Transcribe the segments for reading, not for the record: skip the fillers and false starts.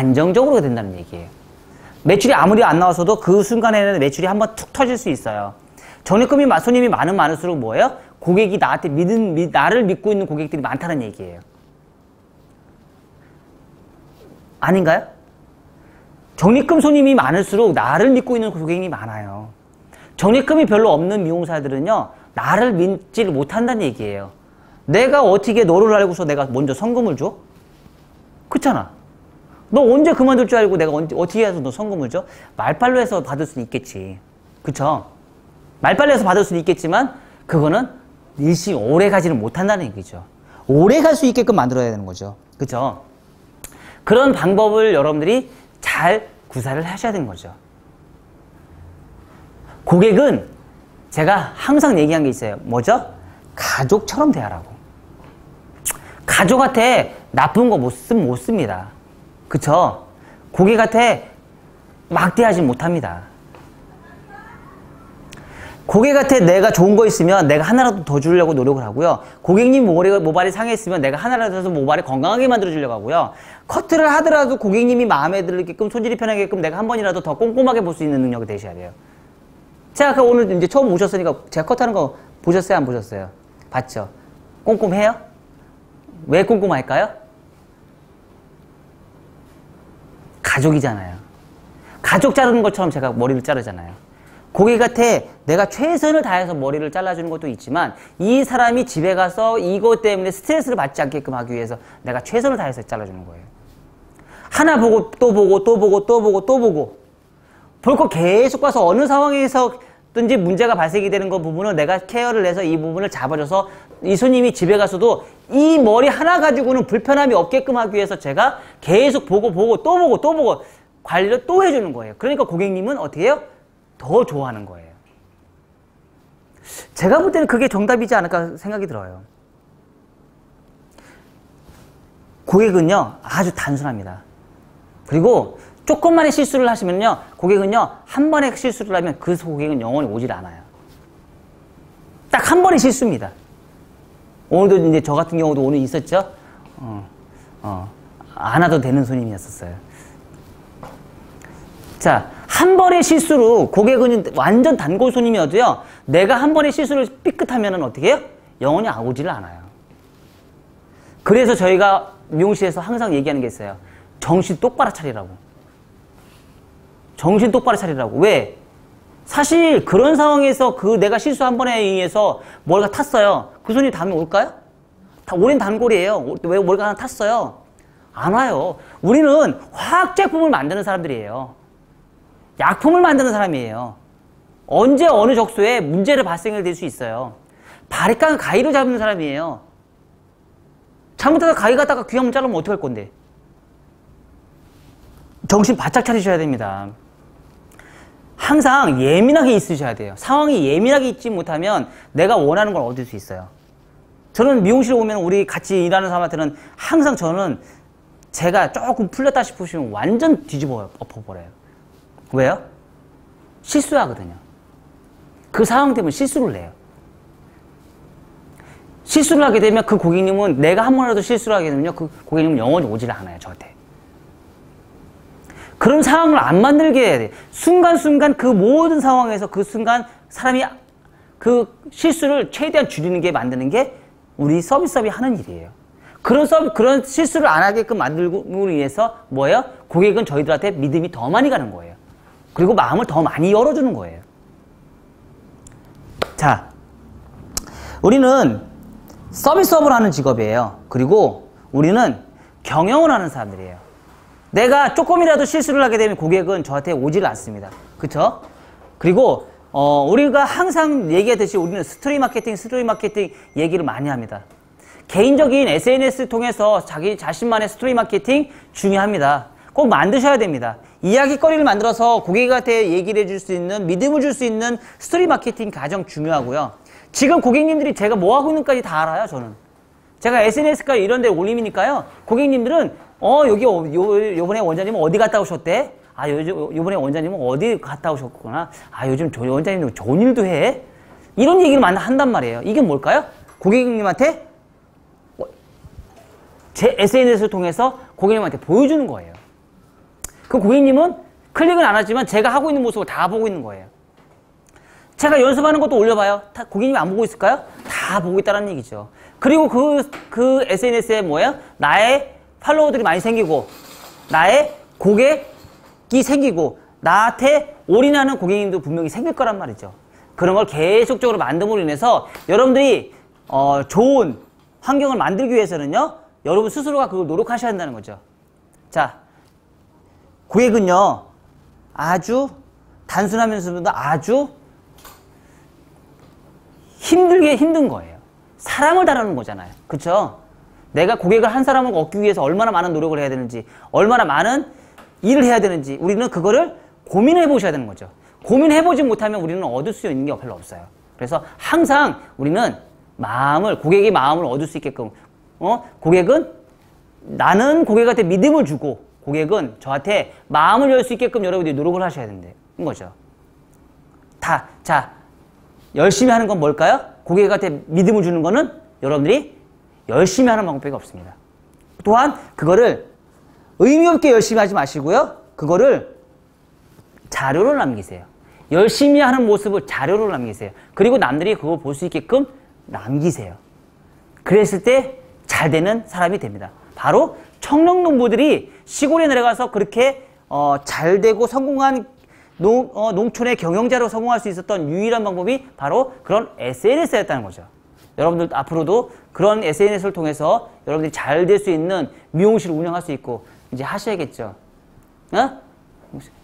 안정적으로 된다는 얘기예요. 매출이 아무리 안 나와서도 그 순간에는 매출이 한번 툭 터질 수 있어요. 적립금이 손님이 많을수록 뭐예요? 고객이 나한테 나를 믿고 있는 고객들이 많다는 얘기예요. 아닌가요? 적립금 손님이 많을수록 나를 믿고 있는 고객이 많아요. 적립금이 별로 없는 미용사들은요, 나를 믿지를 못한다는 얘기예요. 내가 어떻게 너를 알고서 내가 먼저 성금을 줘? 그렇잖아. 너 언제 그만둘 줄 알고 내가 어떻게 해서 너 성금을 줘? 말빨로 해서 받을 수는 있겠지. 그쵸? 말빨로 해서 받을 수는 있겠지만 그거는 일시 오래 가지는 못한다는 얘기죠. 오래 갈 수 있게끔 만들어야 되는 거죠. 그쵸? 그런 방법을 여러분들이 잘 구사를 하셔야 되는 거죠. 고객은 제가 항상 얘기한 게 있어요. 뭐죠? 가족처럼 대하라고. 가족한테 나쁜 거 못 씁니다. 그쵸? 고객한테 막 대하지 못합니다. 고객한테 내가 좋은 거 있으면 내가 하나라도 더 주려고 노력을 하고요. 고객님 모발이 상했으면 내가 하나라도 해서 모발을 건강하게 만들어 주려고 하고요. 커트를 하더라도 고객님이 마음에 들게끔, 손질이 편하게끔 내가 한 번이라도 더 꼼꼼하게 볼 수 있는 능력이 되셔야 돼요. 제가 아까 오늘 이제 처음 오셨으니까 제가 커트하는 거 보셨어요? 안 보셨어요? 봤죠? 꼼꼼해요? 왜 꼼꼼할까요? 가족이잖아요. 가족 자르는 것처럼 제가 머리를 자르잖아요. 고객한테 내가 최선을 다해서 머리를 잘라주는 것도 있지만 이 사람이 집에 가서 이것 때문에 스트레스를 받지 않게끔 하기 위해서 내가 최선을 다해서 잘라주는 거예요. 하나 보고 또 보고 또 보고 또 보고 또 보고 볼 거 계속 봐서 어느 상황에서든지 문제가 발생이 되는 그 부분은 내가 케어를 해서 이 부분을 잡아줘서 이 손님이 집에 가서도 이 머리 하나 가지고는 불편함이 없게끔 하기 위해서 제가 계속 보고 보고 또 보고 또 보고 관리를 또 해주는 거예요. 그러니까 고객님은 어떻게 해요? 더 좋아하는 거예요. 제가 볼 때는 그게 정답이지 않을까 생각이 들어요. 고객은요, 아주 단순합니다. 그리고 조금만의 실수를 하시면요, 고객은요, 한 번의 실수를 하면 그 고객은 영원히 오질 않아요. 딱 한 번의 실수입니다. 오늘도 이제 저 같은 경우도 오늘 있었죠? 안 와도 되는 손님이었어요. 자, 한 번의 실수로 고객은 완전 단골 손님이어도요, 내가 한 번의 실수를 삐끗하면 어떻게 해요? 영원히 오지를 않아요. 그래서 저희가 미용실에서 항상 얘기하는 게 있어요. 정신 똑바로 차리라고. 정신 똑바로 차리라고. 왜? 사실 그런 상황에서 내가 실수 한 번에 의해서 머리가 탔어요. 그 손님 다음에 올까요? 다 오랜 단골이에요. 왜 머리가 하나 탔어요? 안 와요. 우리는 화학 제품을 만드는 사람들이에요. 약품을 만드는 사람이에요. 언제 어느 적소에 문제를 발생을 될 수 있어요. 바리깡 가위로 잡는 사람이에요. 잘못해서 가위 갖다가 귀 한번 자르면 어떡할 건데? 정신 바짝 차리셔야 됩니다. 항상 예민하게 있으셔야 돼요. 상황이 예민하게 있지 못하면 내가 원하는 걸 얻을 수 있어요. 저는 미용실에 오면 우리 같이 일하는 사람한테는 항상 저는 제가 조금 풀렸다 싶으시면 완전 뒤집어 엎어버려요. 왜요? 실수하거든요. 그 상황 때문에 실수를 해요. 실수를 하게 되면 그 고객님은 내가 한 번이라도 실수를 하게 되면요, 그 고객님은 영원히 오질 않아요, 저한테. 그런 상황을 안 만들게 해야 돼요. 순간순간 그 모든 상황에서 그 순간 사람이 그 실수를 최대한 줄이는 게 만드는 게 우리 서비스업이 하는 일이에요. 그런 실수를 안 하게끔 만들기 위해서 뭐예요? 고객은 저희들한테 믿음이 더 많이 가는 거예요. 그리고 마음을 더 많이 열어주는 거예요. 자, 우리는 서비스업을 하는 직업이에요. 그리고 우리는 경영을 하는 사람들이에요. 내가 조금이라도 실수를 하게 되면 고객은 저한테 오지를 않습니다. 그쵸? 그리고 우리가 항상 얘기하듯이 우리는 스토리 마케팅 얘기를 많이 합니다. 개인적인 SNS 통해서 자기 자신만의 스토리 마케팅 중요합니다. 꼭 만드셔야 됩니다. 이야기거리를 만들어서 고객한테 얘기를 해줄 수 있는, 믿음을 줄 수 있는 스토리 마케팅 가장 중요하고요. 지금 고객님들이 제가 뭐 하고 있는지까지 다 알아요, 저는. 제가 SNS가 이런 데 올림이니까요. 고객님들은 여기 요번에 원장님은 어디 갔다 오셨대? 아, 요번에 원장님은 어디 갔다 오셨구나. 아, 요즘 원장님은 좋은 일도 해? 이런 얘기를 많이 한단 말이에요. 이게 뭘까요? 고객님한테 제 SNS를 통해서 고객님한테 보여주는 거예요. 그 고객님은 클릭은 안 하지만 제가 하고 있는 모습을 다 보고 있는 거예요. 제가 연습하는 것도 올려봐요. 다 고객님이 안 보고 있을까요? 다 보고 있다는 얘기죠. 그리고 그 SNS에 뭐예요? 나의 팔로워들이 많이 생기고, 나의 고객이 생기고, 나한테 올인하는 고객님도 분명히 생길 거란 말이죠. 그런 걸 계속적으로 만듦으로 인해서 여러분들이 좋은 환경을 만들기 위해서는요, 여러분 스스로가 그걸 노력하셔야 한다는 거죠. 자, 고객은요, 아주 단순하면서도 아주 힘든 거예요. 사람을 다루는 거잖아요. 그쵸? 내가 고객을 한 사람을 얻기 위해서 얼마나 많은 노력을 해야 되는지, 얼마나 많은 일을 해야 되는지, 우리는 그거를 고민해 보셔야 되는 거죠. 고민해보지 못하면 우리는 얻을 수 있는 게 별로 없어요. 그래서 항상 우리는 고객의 마음을 얻을 수 있게끔, 나는 고객한테 믿음을 주고, 고객은 저한테 마음을 열 수 있게끔 여러분들이 노력을 하셔야 된다는 거죠. 자, 열심히 하는 건 뭘까요? 고객한테 믿음을 주는 거는 여러분들이 열심히 하는 방법밖에 없습니다. 또한 그거를 의미 없게 열심히 하지 마시고요. 그거를 자료로 남기세요. 열심히 하는 모습을 자료로 남기세요. 그리고 남들이 그걸 볼 수 있게끔 남기세요. 그랬을 때 잘 되는 사람이 됩니다. 바로 청년농부들이 시골에 내려가서 그렇게 잘 되고 성공한 농촌의 경영자로 성공할 수 있었던 유일한 방법이 바로 그런 SNS였다는 거죠. 여러분들 앞으로도 그런 SNS를 통해서 여러분들이 잘 될 수 있는 미용실을 운영할 수 있고 이제 하셔야겠죠.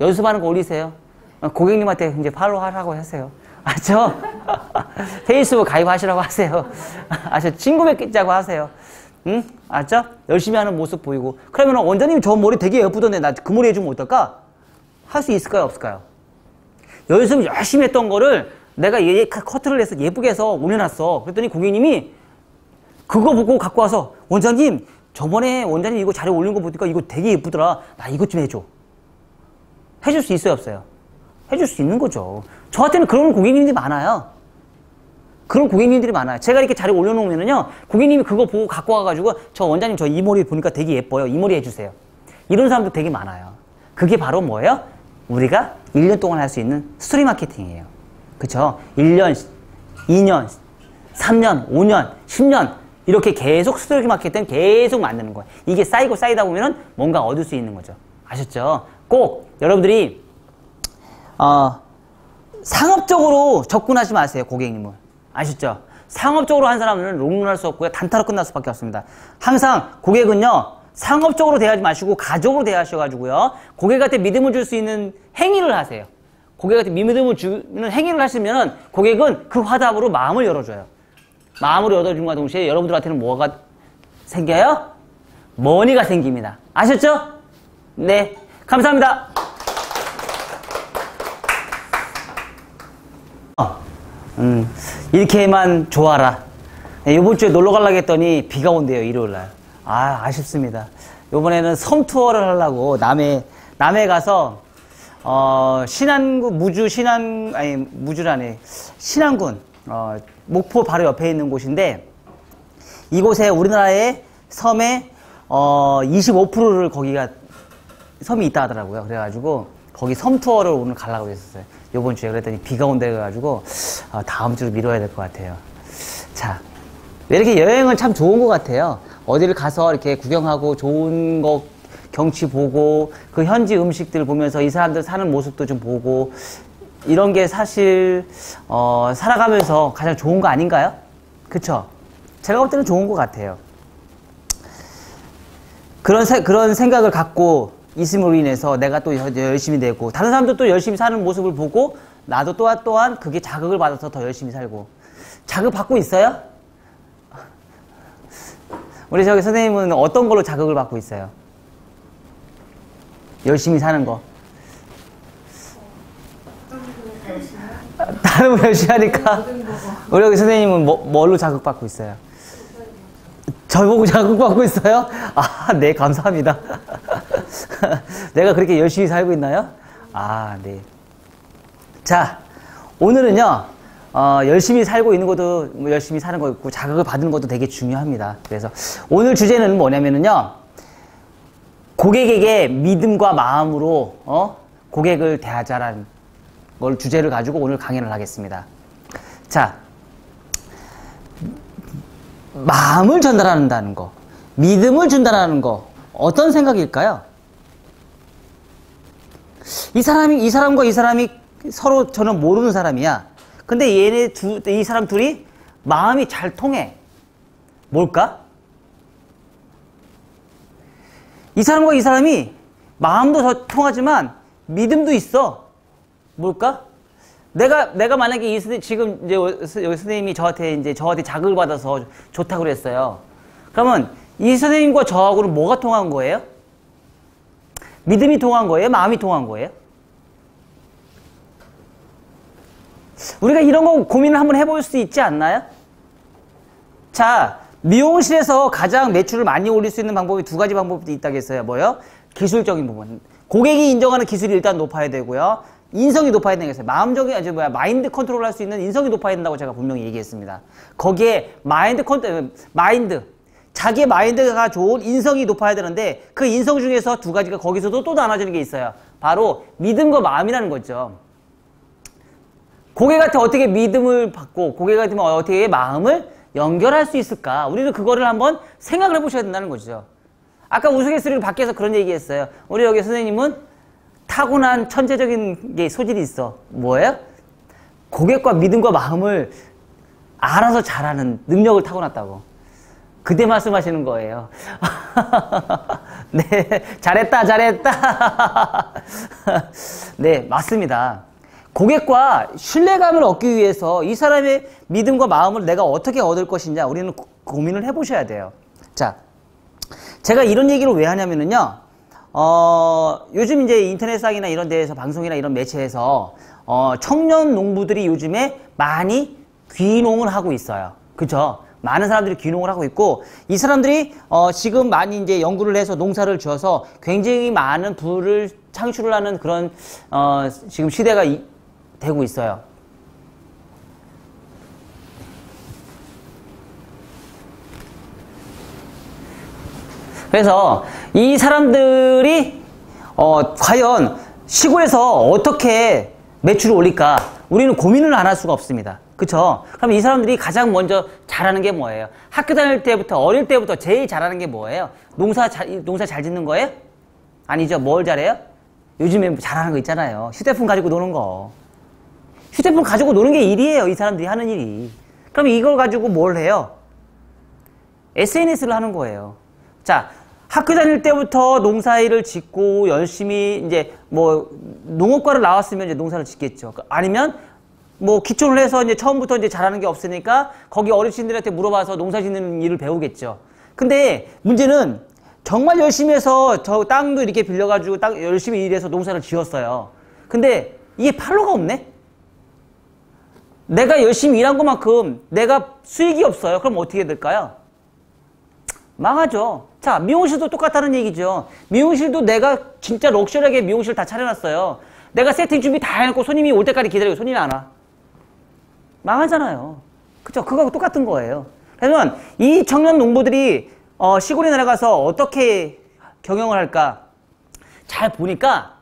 연습하는 거 올리세요. 고객님한테 이제 팔로우 하라고 하세요. 아죠? 페이스북 가입하시라고 하세요. 친구 맺자고 하세요. 응? 알죠? 열심히 하는 모습 보이고. 그러면 원장님 저 머리 되게 예쁘던데 나 그 머리 해주면 어떨까? 할 수 있을까요? 없을까요? 연습 열심히 했던 거를 내가 커트를 해서 예쁘게 해서 올려놨어. 그랬더니 고객님이 그거 보고 갖고 와서 원장님 저번에 원장님 이거 자료 올린 거 보니까 이거 되게 예쁘더라. 나 이것 좀 해줘. 해줄 수 있어요? 없어요? 해줄 수 있는 거죠. 저한테는 그런 고객님들이 많아요. 그런 고객님들이 많아요. 제가 이렇게 자료 올려놓으면은요, 고객님이 그거 보고 갖고 와가지고 저 원장님 저 이 머리 보니까 되게 예뻐요. 이 머리 해주세요. 이런 사람도 되게 많아요. 그게 바로 뭐예요? 우리가 1년 동안 할 수 있는 스토리 마케팅이에요. 그쵸? 1년, 2년, 3년, 5년, 10년 이렇게 계속 스토리 마케팅 계속 만드는 거예요. 이게 쌓이고 쌓이다 보면은 뭔가 얻을 수 있는 거죠. 아셨죠? 꼭 여러분들이 상업적으로 접근하지 마세요. 고객님은. 아셨죠? 상업적으로 한 사람은 롱런할 수 없고요. 단타로 끝날 수밖에 없습니다. 항상 고객은요. 상업적으로 대하지 마시고 가족으로 대하셔가지고요. 고객한테 믿음을 줄 수 있는 행위를 하세요. 고객한테 믿음을 주는 행위를 하시면 고객은 그 화답으로 마음을 열어줘요. 마음을 열어줌과 동시에 여러분들한테는 뭐가 생겨요? 머니가 생깁니다. 아셨죠? 네. 감사합니다. 이렇게만 좋아라. 이번 주에 놀러 가려고 했더니 비가 온대요. 일요일날. 아쉽습니다. 이번에는 섬 투어를 하려고 남해 가서 신안군 신안군 목포 바로 옆에 있는 곳인데 이곳에 우리나라의 섬의 25%를 거기가 섬이 있다 하더라고요. 그래가지고 거기 섬 투어를 오늘 가려고 했었어요. 요번 주에. 그랬더니 비가 온다 해가지고 다음 주로 미뤄야 될 것 같아요. 자, 왜 이렇게 여행은 참 좋은 것 같아요. 어디를 가서 이렇게 구경하고 좋은 거 경치 보고 그 현지 음식들 보면서 이 사람들 사는 모습도 좀 보고 이런 게 사실 살아가면서 가장 좋은 거 아닌가요? 그쵸? 제가 볼 때는 좋은 것 같아요. 그런 생각을 갖고 있음으로 인해서 내가 또 열심히 되고 다른 사람도 또 열심히 사는 모습을 보고 나도 또한 그게 자극을 받아서 더 열심히 살고. 자극 받고 있어요? 우리 저기 선생님은 어떤 걸로 자극을 받고 있어요? 열심히 사는 거. 다른 거 열심히 하니까. 우리 여기 선생님은 뭘로 자극받고 있어요? 저보고 자극받고 있어요? 네, 감사합니다. 내가 그렇게 열심히 살고 있나요? 네. 자, 오늘은요, 열심히 살고 있는 것도 열심히 사는 거 있고, 자극을 받는 것도 되게 중요합니다. 그래서 오늘 주제는 뭐냐면은요, 고객에게 믿음과 마음으로 고객을 대하자라는 걸 주제를 가지고 오늘 강연을 하겠습니다. 자, 마음을 전달한다는 거, 믿음을 준다는 거 어떤 생각일까요? 이 사람과 이 사람이 서로 저는 모르는 사람이야. 근데 이 사람 둘이 마음이 잘 통해. 뭘까? 이 사람과 이 사람이 마음도 더 통하지만 믿음도 있어. 뭘까? 내가 만약에 지금 이제 여기 선생님이 저한테 자극을 받아서 좋다고 그랬어요. 그러면 이 선생님과 저하고는 뭐가 통한 거예요? 믿음이 통한 거예요? 마음이 통한 거예요? 우리가 이런 거 고민을 한번 해볼 수 있지 않나요? 자, 미용실에서 가장 매출을 많이 올릴 수 있는 방법이 두 가지 방법이 있다고 했어요. 뭐요? 기술적인 부분. 고객이 인정하는 기술이 일단 높아야 되고요. 인성이 높아야 되겠어요. 마인드 컨트롤 할 수 있는 인성이 높아야 된다고 제가 분명히 얘기했습니다. 거기에 자기의 마인드가 좋은 인성이 높아야 되는데 그 인성 중에서 두 가지가 거기서도 또 나눠지는 게 있어요. 바로 믿음과 마음이라는 거죠. 고객한테 어떻게 믿음을 받고 고객한테 어떻게 마음을 연결할 수 있을까? 우리는 그거를 한번 생각을 해보셔야 된다는 거죠. 아까 우스갯소리로 밖에서 그런 얘기했어요. 우리 여기 선생님은 타고난 천재적인 게 소질이 있어. 뭐예요? 고객과 믿음과 마음을 알아서 잘하는 능력을 타고났다고. 그때 말씀하시는 거예요. 네, 잘했다. 네, 맞습니다. 고객과 신뢰감을 얻기 위해서 이 사람의 믿음과 마음을 내가 어떻게 얻을 것이냐 우리는 고민을 해보셔야 돼요. 자, 제가 이런 얘기를 왜 하냐면요. 요즘 이제 인터넷상이나 이런 데에서 방송이나 이런 매체에서 청년 농부들이 요즘에 많이 귀농을 하고 있어요. 그쵸? 많은 사람들이 귀농을 하고 있고 이 사람들이 지금 많이 이제 연구를 해서 농사를 지어서 굉장히 많은 부를 창출을 하는 그런 지금 시대가 되고 있어요. 그래서 이 사람들이 과연 시골에서 어떻게 매출을 올릴까 우리는 고민을 안 할 수가 없습니다. 그쵸? 그럼 이 사람들이 가장 먼저 잘하는 게 뭐예요? 학교 다닐 때부터 어릴 때부터 제일 잘하는 게 뭐예요? 농사 잘 짓는 거예요? 아니죠. 뭘 잘해요? 요즘에 잘하는 거 있잖아요. 휴대폰 가지고 노는 거. 휴대폰 가지고 노는 게 일이에요. 이 사람들이 하는 일이. 그럼 이걸 가지고 뭘 해요? SNS를 하는 거예요. 자, 학교 다닐 때부터 농사일을 짓고 열심히 이제 농업과를 나왔으면 이제 농사를 짓겠죠. 아니면 기초를 해서 이제 처음부터 이제 잘하는 게 없으니까 거기 어르신들한테 물어봐서 농사 짓는 일을 배우겠죠. 근데 문제는 정말 열심히 해서 저 땅도 이렇게 빌려가지고 열심히 일해서 농사를 지었어요. 근데 이게 팔로가 없네? 내가 열심히 일한 것만큼 내가 수익이 없어요. 그럼 어떻게 될까요? 망하죠. 자, 미용실도 똑같다는 얘기죠. 미용실도 내가 진짜 럭셔리하게 미용실 다 차려놨어요. 내가 세팅 준비 다 해놓고 손님이 올 때까지 기다리고 손님이 안 와. 망하잖아요. 그쵸? 그거하고 똑같은 거예요. 그러면 이 청년 농부들이 시골에 내려가서 어떻게 경영을 할까? 잘 보니까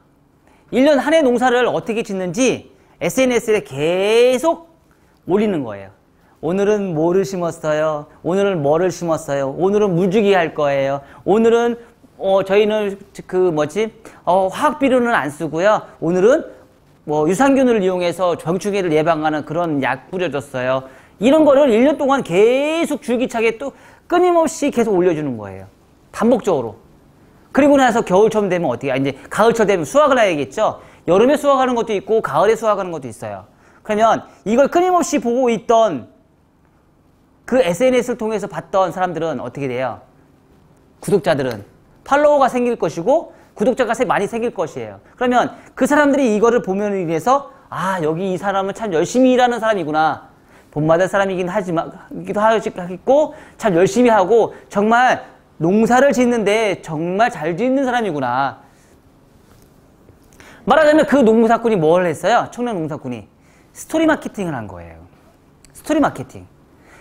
1년 한 해 농사를 어떻게 짓는지 SNS에 계속 올리는 거예요. 오늘은 뭐를 심었어요? 오늘은 뭐를 심었어요? 오늘은 물주기 할 거예요. 오늘은 저희는 화학 비료는 안 쓰고요. 오늘은 유산균을 이용해서 병충해를 예방하는 그런 약 뿌려줬어요. 이런 거를 1년 동안 계속 줄기차게 또 끊임없이 계속 올려주는 거예요. 반복적으로. 그리고 나서 겨울철 되면 이제 가을철 되면 수확을 해야겠죠. 여름에 수확하는 것도 있고 가을에 수확하는 것도 있어요. 그러면 이걸 끊임없이 보고 있던 그 SNS를 통해서 봤던 사람들은 어떻게 돼요? 구독자들은 팔로워가 생길 것이고 구독자가 많이 생길 것이에요. 그러면 그 사람들이 이거를 보면 인해서 여기 이 사람은 참 열심히 일하는 사람이구나. 본받을 사람이긴 하겠고 참 열심히 하고 정말 농사를 짓는데 정말 잘 짓는 사람이구나. 말하자면 그 농사꾼이 뭘 했어요? 청년 농사꾼이 스토리 마케팅을 한 거예요. 스토리 마케팅.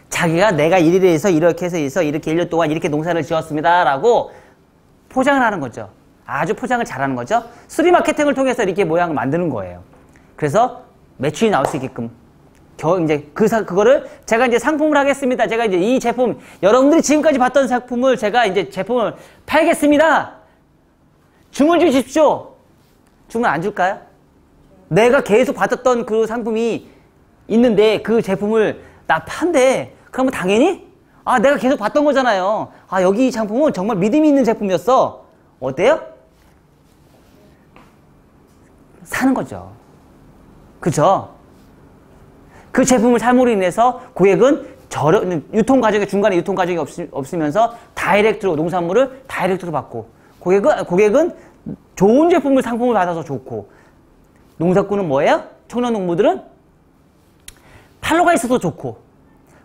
자기가 내가 이렇게 해서 이렇게 1년 동안 이렇게 농사를 지었습니다 라고 포장을 하는 거죠. 아주 포장을 잘하는 거죠. 수리 마케팅을 통해서 이렇게 모양을 만드는 거예요. 그래서 매출이 나올 수 있게끔 이제 그거를 제가 이제 상품을 하겠습니다. 제가 이제 이 제품, 여러분들이 지금까지 봤던 상품을 제가 이제 제품을 팔겠습니다. 주문 주십시오. 주문 안 줄까요? 내가 계속 받았던 그 상품이 있는데 그 제품을 나 판대. 그러면 당연히 내가 계속 봤던 거잖아요. 여기 이 상품은 정말 믿음이 있는 제품이었어. 어때요? 사는 거죠. 그죠? 그 제품을 삶으로 인해서 고객은 유통 과정에 중간에 유통 과정이 없으면서 다이렉트로 농산물을 다이렉트로 받고 고객은 좋은 제품을 상품을 받아서 좋고 농사꾼은 뭐예요? 청년 농부들은 팔로가 있어서 좋고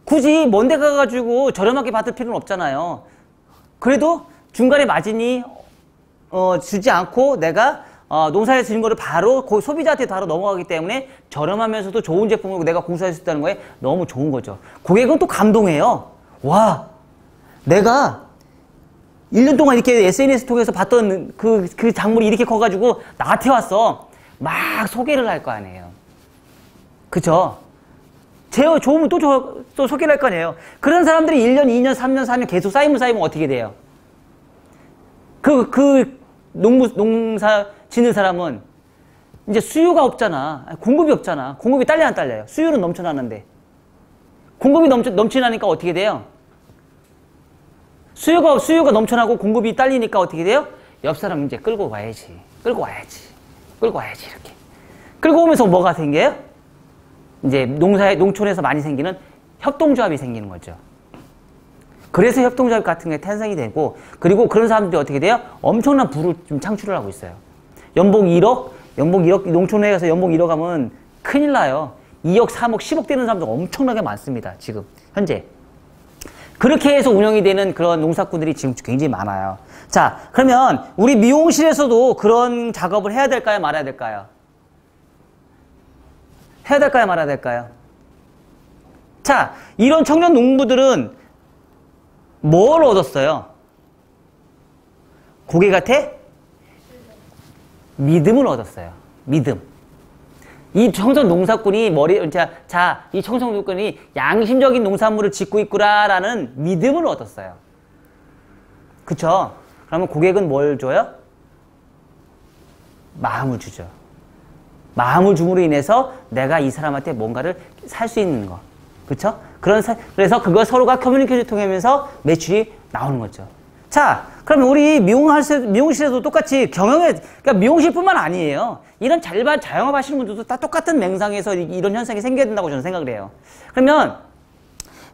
굳이 먼 데 가가지고 저렴하게 받을 필요는 없잖아요. 그래도 중간에 마진이 주지 않고 내가 농사에서 진 거를 바로 소비자한테 바로 넘어가기 때문에 저렴하면서도 좋은 제품을 내가 공수할 수 있다는 거에 너무 좋은 거죠. 고객은 또 감동해요. 와, 내가 1년 동안 이렇게 SNS 통해서 봤던 그 작물이 이렇게 커가지고 나한테 왔어. 막 소개를 할 거 아니에요. 그쵸? 좋으면 또 소개를 할 거 아니에요. 그런 사람들이 1년, 2년, 3년, 4년 계속 쌓이면 어떻게 돼요? 농사 짓는 사람은 이제 수요가 없잖아. 공급이 없잖아. 공급이 딸려 안 딸려요? 수요는 넘쳐나는데. 공급이 넘쳐나니까 어떻게 돼요? 수요가 넘쳐나고 공급이 딸리니까 어떻게 돼요? 옆 사람 이제 끌고 와야지. 이렇게. 끌고 오면서 뭐가 생겨요? 이제 농촌에서 많이 생기는 협동조합이 생기는 거죠. 그래서 협동조합 같은 게 탄생이 되고, 그리고 그런 사람들이 어떻게 돼요? 엄청난 부를 좀 창출을 하고 있어요. 연봉 1억, 농촌에 가서 연봉 1억 하면 큰일 나요. 2억, 3억, 10억 되는 사람들 엄청나게 많습니다. 지금, 현재. 그렇게 해서 운영이 되는 그런 농사꾼들이 지금 굉장히 많아요. 자, 그러면 우리 미용실에서도 그런 작업을 해야 될까요? 말아야 될까요? 해야 될까요? 말아야 될까요? 자, 이런 청년 농부들은 뭘 얻었어요? 고객한테 믿음을 얻었어요. 믿음. 이 청년 농사꾼이 이 청년 농사꾼이 양심적인 농산물을 짓고 있구나라는 믿음을 얻었어요. 그쵸? 그러면 고객은 뭘 줘요? 마음을 주죠. 마음을 줌으로 인해서 내가 이 사람한테 뭔가를 살 수 있는 거. 그쵸? 그래서 그걸 서로가 커뮤니케이션을 통하면서 매출이 나오는 거죠. 자, 그러면 우리 미용실에도 똑같이 그러니까 미용실뿐만 아니에요. 이런 자영업 하시는 분들도 다 똑같은 맹상에서 이런 현상이 생겨야 된다고 저는 생각을 해요. 그러면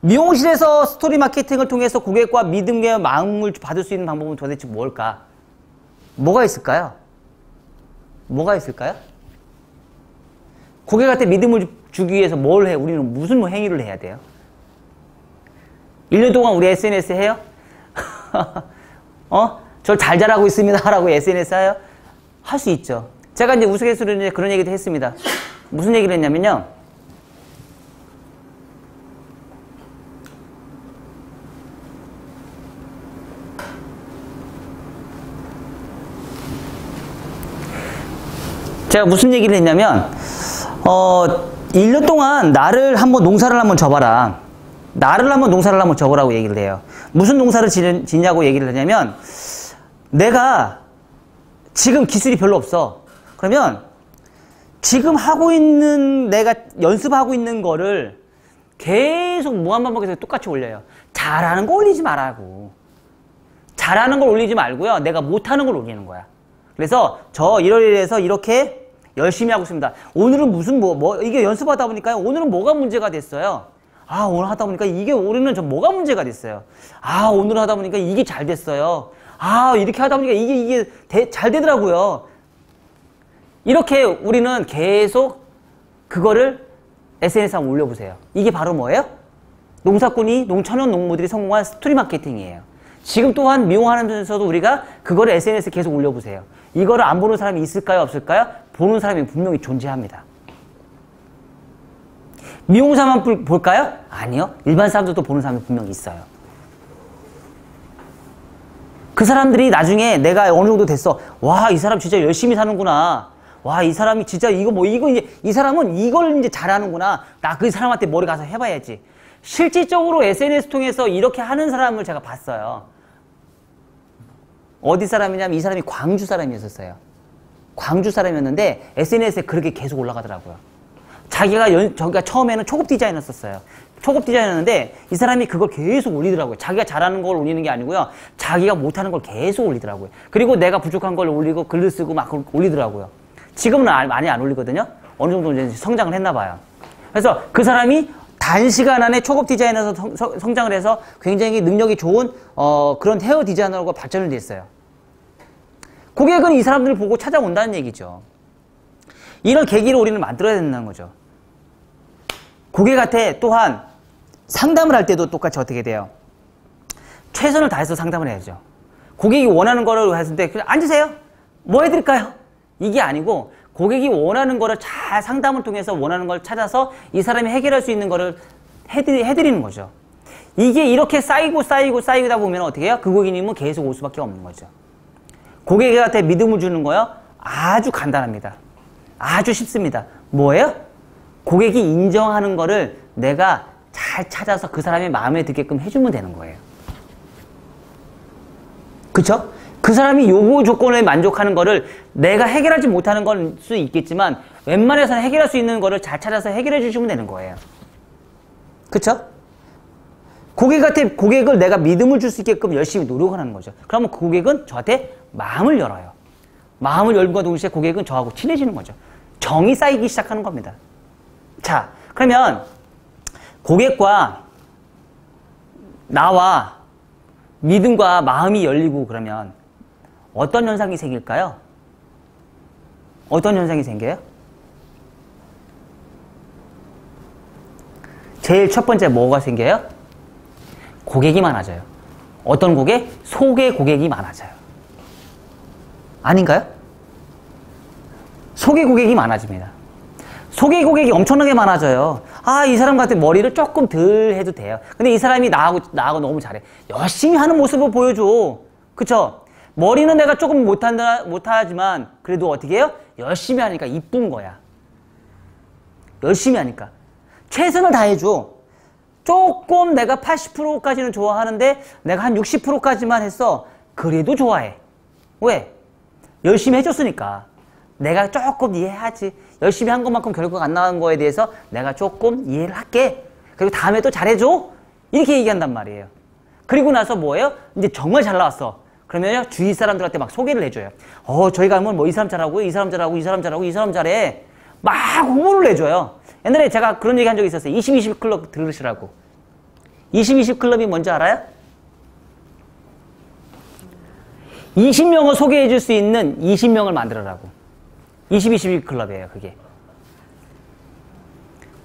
미용실에서 스토리 마케팅을 통해서 고객과 믿음과 마음을 받을 수 있는 방법은 도대체 뭘까? 뭐가 있을까요? 고객한테 믿음을 주기 위해서 뭘 해? 우리는 무슨 행위를 해야 돼요? 1년 동안 우리 SNS 해요? 저 잘 자라고 있습니다. 라고 SNS 해요? 할 수 있죠. 제가 이제 우스갯소리로 이제 그런 얘기도 했습니다. 무슨 얘기를 했냐면요. 제가 무슨 얘기를 했냐면, 1년 동안 농사를 한번 져봐라. 농사를 한번 져보라고 얘기를 해요. 무슨 농사를 짓냐고 얘기를 하냐면, 내가 지금 기술이 별로 없어. 그러면 지금 내가 연습하고 있는 거를 계속 무한반복해서 똑같이 올려요. 잘하는 거 올리지 말라고. 잘하는 걸 올리지 말고요. 내가 못하는 걸 올리는 거야. 그래서 저 이러이러해서 이렇게 열심히 하고 있습니다. 오늘은 이게 연습하다 보니까요. 오늘은 뭐가 문제가 됐어요? 오늘 하다 보니까 올해는 뭐가 문제가 됐어요? 오늘 하다 보니까 이게 잘 됐어요. 이렇게 하다 보니까 이게 잘 되더라고요. 이렇게 우리는 계속 그거를 SNS에 한번 올려보세요. 이게 바로 뭐예요? 청년 농부들이 성공한 스토리 마케팅이에요. 지금 또한 미용하면서도 우리가 그거를 SNS에 계속 올려보세요. 이거를 안 보는 사람이 있을까요? 없을까요? 보는 사람이 분명히 존재합니다. 미용사만 볼까요? 아니요. 일반 사람들도 보는 사람이 분명히 있어요. 그 사람들이 나중에 내가 어느 정도 됐어. 와, 이 사람 진짜 열심히 사는구나. 와, 이 사람이 진짜 이 사람은 이걸 이제 잘하는구나. 나 그 사람한테 머리 가서 해봐야지. 실질적으로 SNS 통해서 이렇게 하는 사람을 제가 봤어요. 어디 사람이냐면 이 사람이 광주 사람이었어요. 광주 사람이었는데 SNS에 그렇게 계속 올라가더라고요. 자기가 처음에는 초급 디자이너였어요. 초급 디자이너였는데 이 사람이 그걸 계속 올리더라고요. 자기가 잘하는 걸 올리는 게 아니고요. 자기가 못하는 걸 계속 올리더라고요. 그리고 내가 부족한 걸 올리고 글을 쓰고 막 올리더라고요. 지금은 많이 안 올리거든요. 어느 정도 이제 성장을 했나 봐요. 그래서 그 사람이 단시간 안에 초급 디자이너에서 성장을 해서 굉장히 능력이 좋은 그런 헤어 디자이너로 발전을 됐어요. 고객은 이 사람들을 보고 찾아온다는 얘기죠. 이런 계기를 우리는 만들어야 된다는 거죠. 고객한테 또한 상담을 할 때도 똑같이 어떻게 돼요? 최선을 다해서 상담을 해야죠. 고객이 원하는 거를 했을 때 그냥 앉으세요. 뭐 해드릴까요? 이게 아니고 고객이 원하는 거를 잘 상담을 통해서 원하는 걸 찾아서 이 사람이 해결할 수 있는 거를 해드리는 거죠. 이게 이렇게 쌓이다 보면 어떻게 해요? 그 고객님은 계속 올 수밖에 없는 거죠. 고객한테 믿음을 주는 거요? 아주 간단합니다. 아주 쉽습니다. 뭐예요? 고객이 인정하는 거를 내가 잘 찾아서 그 사람의 마음에 들게끔 해주면 되는 거예요. 그쵸? 그 사람이 요구 조건에 만족하는 거를 내가 해결하지 못하는 걸 수 있겠지만 웬만해서는 해결할 수 있는 거를 잘 찾아서 해결해 주시면 되는 거예요. 그쵸? 고객을 내가 믿음을 줄 수 있게끔 열심히 노력을 하는 거죠. 그러면 그 고객은 저한테 마음을 열어요. 마음을 열과 동시에 고객은 저하고 친해지는 거죠. 정이 쌓이기 시작하는 겁니다. 자, 그러면 고객과 나와 믿음과 마음이 열리고 그러면 어떤 현상이 생길까요? 어떤 현상이 생겨요? 제일 첫 번째 뭐가 생겨요? 고객이 많아져요. 어떤 고객? 소개 고객이 많아져요. 아닌가요? 소개 고객이 많아집니다. 소개 고객이 엄청나게 많아져요. 아, 이 사람 같은 머리를 조금 덜 해도 돼요. 근데 이 사람이 나하고 너무 잘해. 열심히 하는 모습을 보여줘. 그쵸? 머리는 내가 조금 못하지만 그래도 어떻게 해요? 열심히 하니까 이쁜 거야. 열심히 하니까. 최선을 다해줘. 조금 내가 80%까지는 좋아하는데 내가 한 60%까지만 했어. 그래도 좋아해. 왜? 열심히 해줬으니까. 내가 조금 이해하지. 열심히 한 것만큼 결과가 안 나온 거에 대해서 내가 조금 이해를 할게. 그리고 다음에 또 잘해줘. 이렇게 얘기한단 말이에요. 그리고 나서 뭐예요? 이제 정말 잘 나왔어. 그러면요, 주위 사람들한테 막 소개를 해줘요. 저희 가면 뭐 이 사람 잘하고요, 이 사람 잘하고, 이 사람 잘하고, 이 사람 잘해. 막 홍보를 해줘요. 옛날에 제가 그런 얘기 한 적이 있었어요. 20-20 클럽 들으시라고. 20-20 클럽이 뭔지 알아요? 20명을 소개해 줄 수 있는 20명을 만들어라고. 20-20 클럽이에요, 그게.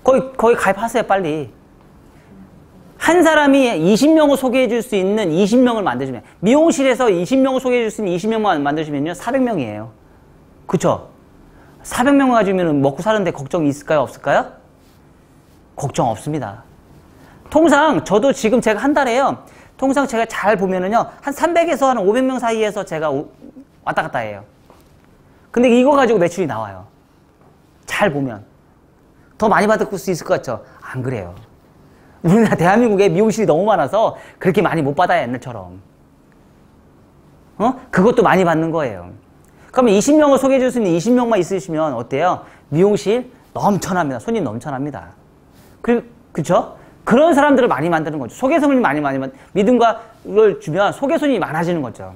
거기 가입하세요, 빨리. 한 사람이 20명을 소개해 줄 수 있는 20명을 만드시면, 미용실에서 20명을 소개해 줄 수 있는 20명만 만드시면요, 400명이에요. 그쵸? 400명 가지면 먹고 사는데 걱정이 있을까요? 없을까요? 걱정 없습니다. 통상, 저도 지금 제가 한 달에요, 통상 제가 잘 보면은요, 한 300에서 한 500명 사이에서 제가 왔다 갔다 해요. 근데 이거 가지고 매출이 나와요. 잘 보면. 더 많이 받을 수 있을 것 같죠? 안 그래요. 우리나라 대한민국에 미용실이 너무 많아서 그렇게 많이 못 받아요, 옛날처럼. 그것도 많이 받는 거예요. 그러면 20명을 소개해 줄 수 있는 20명만 있으시면 어때요? 미용실 넘쳐납니다. 손님 넘쳐납니다. 그쵸? 그런 사람들을 많이 만드는 거죠. 소개손님이 많이 믿음과를 주면 소개손님이 많아지는 거죠.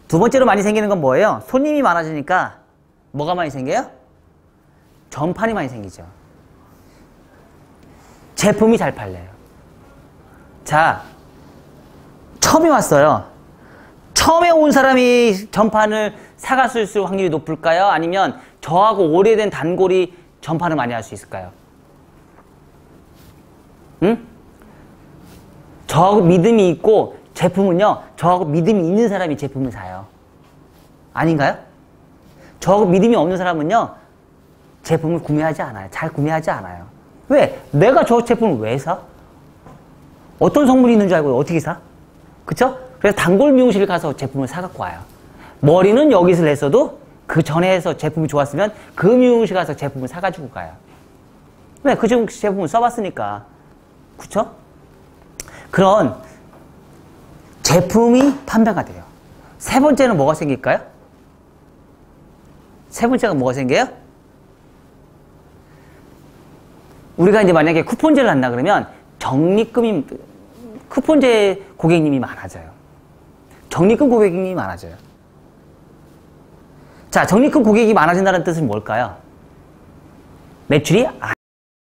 두 번째로 많이 생기는 건 뭐예요? 손님이 많아지니까 뭐가 많이 생겨요? 전판이 많이 생기죠. 제품이 잘 팔려요. 자, 처음에 왔어요. 처음에 온 사람이 전판을 사갔을 확률이 높을까요? 아니면 저하고 오래된 단골이 전판을 많이 할 수 있을까요? 응? 저하고 믿음이 있고 제품은요, 저하고 믿음이 있는 사람이 제품을 사요. 아닌가요? 저하고 믿음이 없는 사람은요, 제품을 구매하지 않아요. 잘 구매하지 않아요. 왜? 내가 저 제품을 왜 사? 어떤 성분이 있는 줄 알고 어떻게 사? 그쵸? 그래서 단골 미용실 가서 제품을 사갖고 와요. 머리는 여기서 했어도 그 전에 해서 제품이 좋았으면 그 미용실 가서 제품을 사가지고 가요. 왜? 그 제품을 써봤으니까. 그쵸? 그런 제품이 판매가 돼요. 세 번째는 뭐가 생길까요? 세 번째가 뭐가 생겨요? 우리가 이제 만약에 쿠폰제를 한다 그러면 쿠폰제 고객님이 많아져요. 적립금 고객님이 많아져요. 자, 적립금 고객이 많아진다는 뜻은 뭘까요? 매출이 안